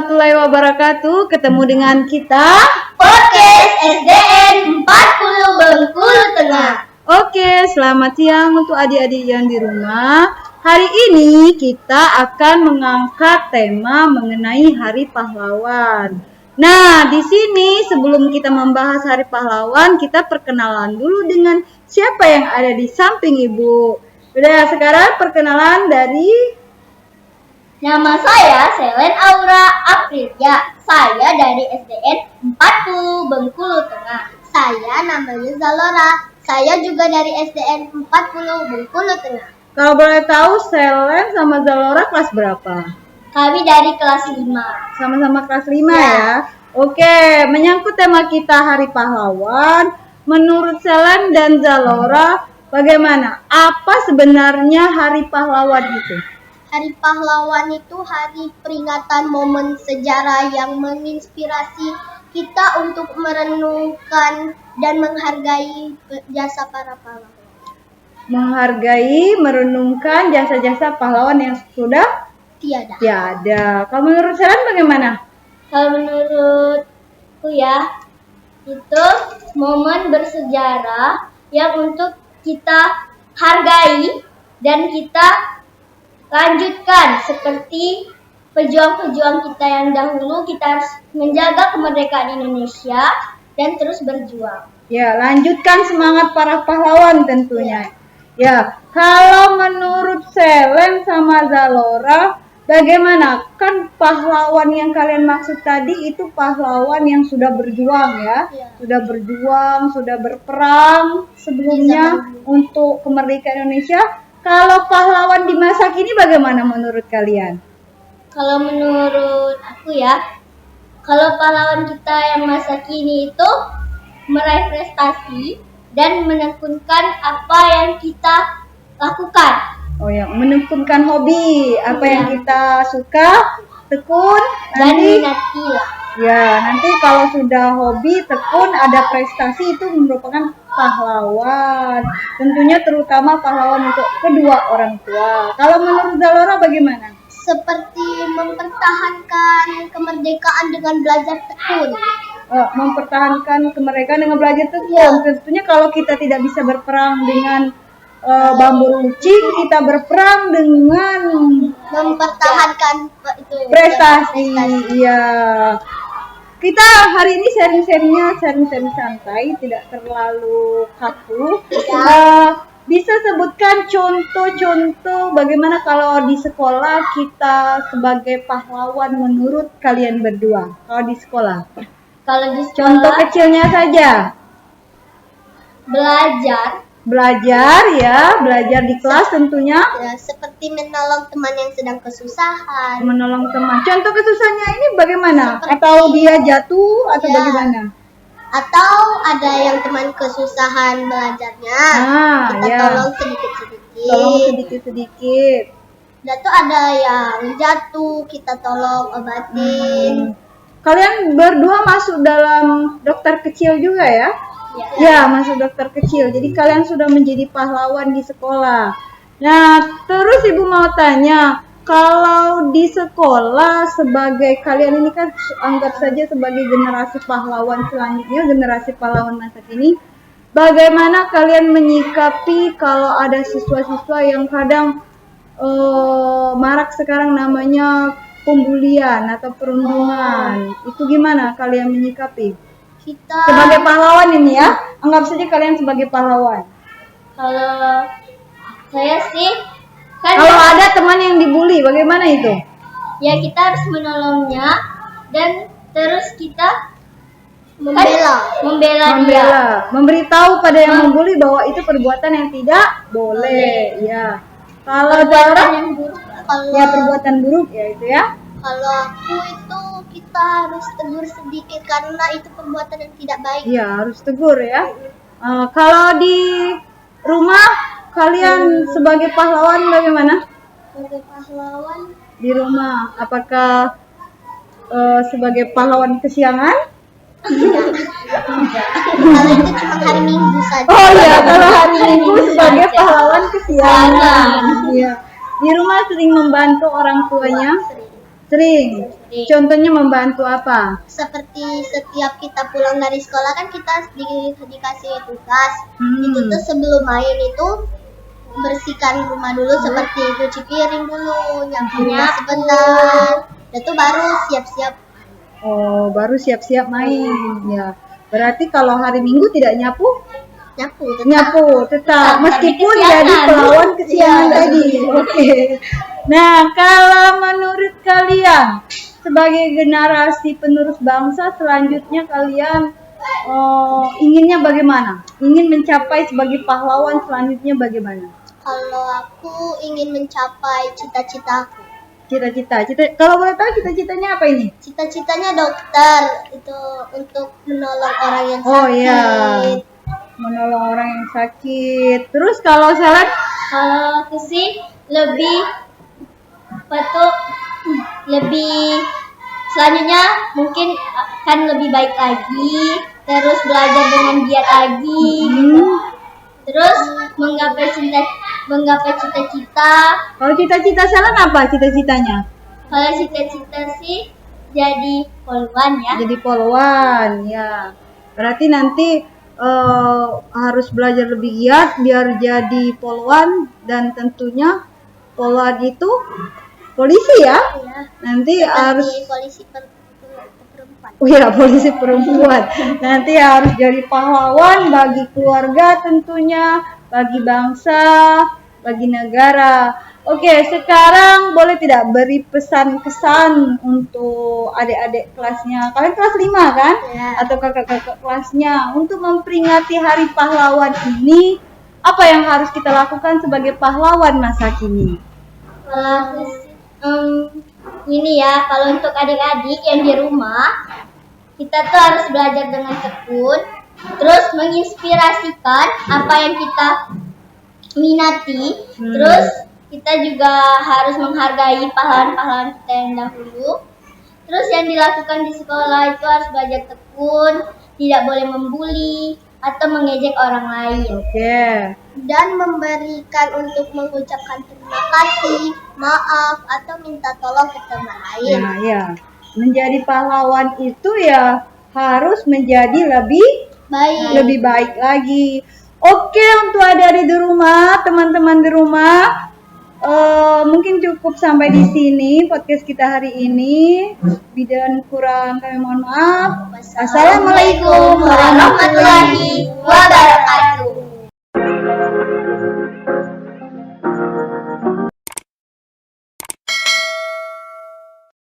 warahmatullahi wabarakatuh. Ketemu dengan kita Podcast SDN 40 Bengkulu Tengah. Oke, selamat siang untuk adik-adik yang di rumah. Hari ini kita akan mengangkat tema mengenai Hari Pahlawan. Nah, di sini sebelum kita membahas Hari Pahlawan, kita perkenalan dulu dengan siapa yang ada di samping Ibu. Udah, sekarang perkenalan dari Nama saya Selen Aura Aprilia. Saya dari SDN 40 Bengkulu Tengah. Saya namanya Zalora. Saya juga dari SDN 40 Bengkulu Tengah. Kalau boleh tahu, Selen sama Zalora kelas berapa? Kami dari kelas 5. Sama-sama kelas 5 ya. Oke, menyangkut tema kita Hari Pahlawan, menurut Selen dan Zalora, bagaimana? Apa sebenarnya Hari Pahlawan itu? Hari Pahlawan itu hari peringatan momen sejarah yang menginspirasi kita untuk merenungkan dan menghargai jasa para pahlawan. Menghargai, merenungkan jasa-jasa pahlawan yang sudah Tiada. Kalau menurut Selen bagaimana? Kalau menurutku ya, itu momen bersejarah yang untuk kita hargai dan kita lanjutkan. Seperti pejuang-pejuang kita yang dahulu, kita harus menjaga kemerdekaan Indonesia dan terus berjuang. Ya, lanjutkan semangat para pahlawan tentunya. Ya, kalau menurut Selen sama Zalora, bagaimana? Kan pahlawan yang kalian maksud tadi itu pahlawan yang sudah berjuang ya. Sudah berjuang, sudah berperang sebelumnya untuk kemerdekaan Indonesia. Kalau pahlawan di masa kini bagaimana menurut kalian? Kalau menurut aku ya, kalau pahlawan kita yang masa kini itu meraih prestasi dan menekungkan apa yang kita lakukan. Oh ya, menekungkan hobi, apa yang kita suka, tekun, Dan nanti minati lah. ya, nanti kalau sudah hobi, tekun, ada prestasi, itu merupakan pahlawan. Tentunya terutama pahlawan untuk kedua orang tua. Kalau menurut Zalora bagaimana? Seperti mempertahankan kemerdekaan dengan belajar tekun. Mempertahankan kemerdekaan dengan belajar tekun. Tentunya kalau kita tidak bisa berperang dengan bambu runcing, kita berperang dengan Mempertahankan itu prestasi. Iya. Kita hari ini sharing santai, tidak terlalu kaku. Bisa sebutkan contoh-contoh bagaimana kalau di sekolah kita sebagai pahlawan menurut kalian berdua? Kalau di sekolah, Kalau di sekolah, contoh kecilnya saja. Belajar di kelas tentunya. ya, seperti menolong teman yang sedang kesusahan. Menolong teman. Contoh kesusahannya ini bagaimana? Atau dia jatuh atau Ya. bagaimana? Atau ada yang teman kesusahan belajarnya, kita ya. tolong sedikit-sedikit. Tolong sedikit-sedikit. Dan tuh ada yang jatuh, kita tolong obatin. Kalian berdua masuk dalam dokter kecil juga ya? Ya, masuk dokter kecil. Jadi kalian sudah menjadi pahlawan di sekolah. Nah, terus Ibu mau tanya, kalau di sekolah sebagai kalian ini kan anggap saja sebagai generasi pahlawan selanjutnya, generasi pahlawan masa kini, bagaimana kalian menyikapi kalau ada siswa-siswa yang kadang marak sekarang namanya pembulian atau perundungan? Itu gimana kalian menyikapi? Kita Sebagai pahlawan ini ya, anggap saja kalian sebagai pahlawan. kalau saya sih kan Kalau ada teman yang dibully, bagaimana itu? ya kita harus menolongnya dan terus kita membela dia. Memberitahu pada yang membuli bahwa itu perbuatan yang tidak boleh. Ya. Kalau Perbuatan Zara, yang buruk. ya perbuatan buruk ya itu ya. Kalau aku itu kita harus tegur sedikit karena itu perbuatan yang tidak baik. Iya, harus tegur ya. Kalau di rumah kalian sebagai pahlawan bagaimana? Sebagai pahlawan, Di rumah apakah sebagai pahlawan kesiangan? kalau itu cuma hari Minggu saja. Oh iya, kalau hari Minggu sebagai pahlawan kesiangan. Iya. Di rumah sering membantu orang tuanya. Sering. Sering. Contohnya membantu apa? Seperti setiap kita pulang dari sekolah kan kita dikasih tugas. Itu tuh sebelum main itu bersihkan rumah dulu, seperti cuci piring dulu, nyapu sebentar. Itu baru siap-siap. Oh, baru siap-siap main. Ya. Berarti kalau hari Minggu tidak nyapu? Nyapu tetap meskipun jadi pelawan kesiangan tadi. Oke. Nah, kalau menurut kalian sebagai generasi penerus bangsa selanjutnya kalian inginnya bagaimana? Ingin mencapai sebagai pahlawan selanjutnya bagaimana? Kalau aku ingin mencapai cita-citaku. Cita-cita. Kalau boleh tahu cita-citanya apa ini? Cita-citanya dokter, itu untuk menolong orang yang sakit. Oh iya. Menolong orang yang sakit. Terus kalau Selen? Kalau aku sih lebih selanjutnya mungkin akan lebih baik lagi, terus belajar dengan giat lagi, terus menggapai cita-cita. Kalau cita-cita Selen apa cita-citanya? Kalau cita-cita sih jadi poluan ya. Jadi poluan ya. Berarti nanti harus belajar lebih giat biar jadi poluan, dan tentunya poluan itu polisi ya. Nanti harus polisi perempuan. Oh ya, polisi perempuan. Nanti harus jadi pahlawan bagi keluarga tentunya, bagi bangsa, bagi negara. Oke, sekarang boleh tidak beri pesan-kesan untuk adik-adik kelasnya. Kalian kelas 5 kan? Ya. Atau kakak-kakak kelasnya untuk memperingati Hari Pahlawan ini, apa yang harus kita lakukan sebagai pahlawan masa kini? Ini ya, kalau untuk adik-adik yang di rumah, kita tuh harus belajar dengan tekun, terus menginspirasikan apa yang kita minati, terus kita juga harus menghargai pahlawan-pahlawan kita yang dahulu. Terus yang dilakukan di sekolah itu harus belajar tekun, tidak boleh membuli atau mengejek orang lain. Oke. Dan memberikan untuk mengucapkan terima kasih, maaf, atau minta tolong ke teman lain. Nah, ya. Menjadi pahlawan itu ya harus menjadi lebih baik lagi. Oke, untuk adik-adik di rumah, teman-teman di rumah, mungkin cukup sampai di sini podcast kita hari ini. Bila kurang kami mohon maaf. Assalamualaikum warahmatullahi wabarakatuh.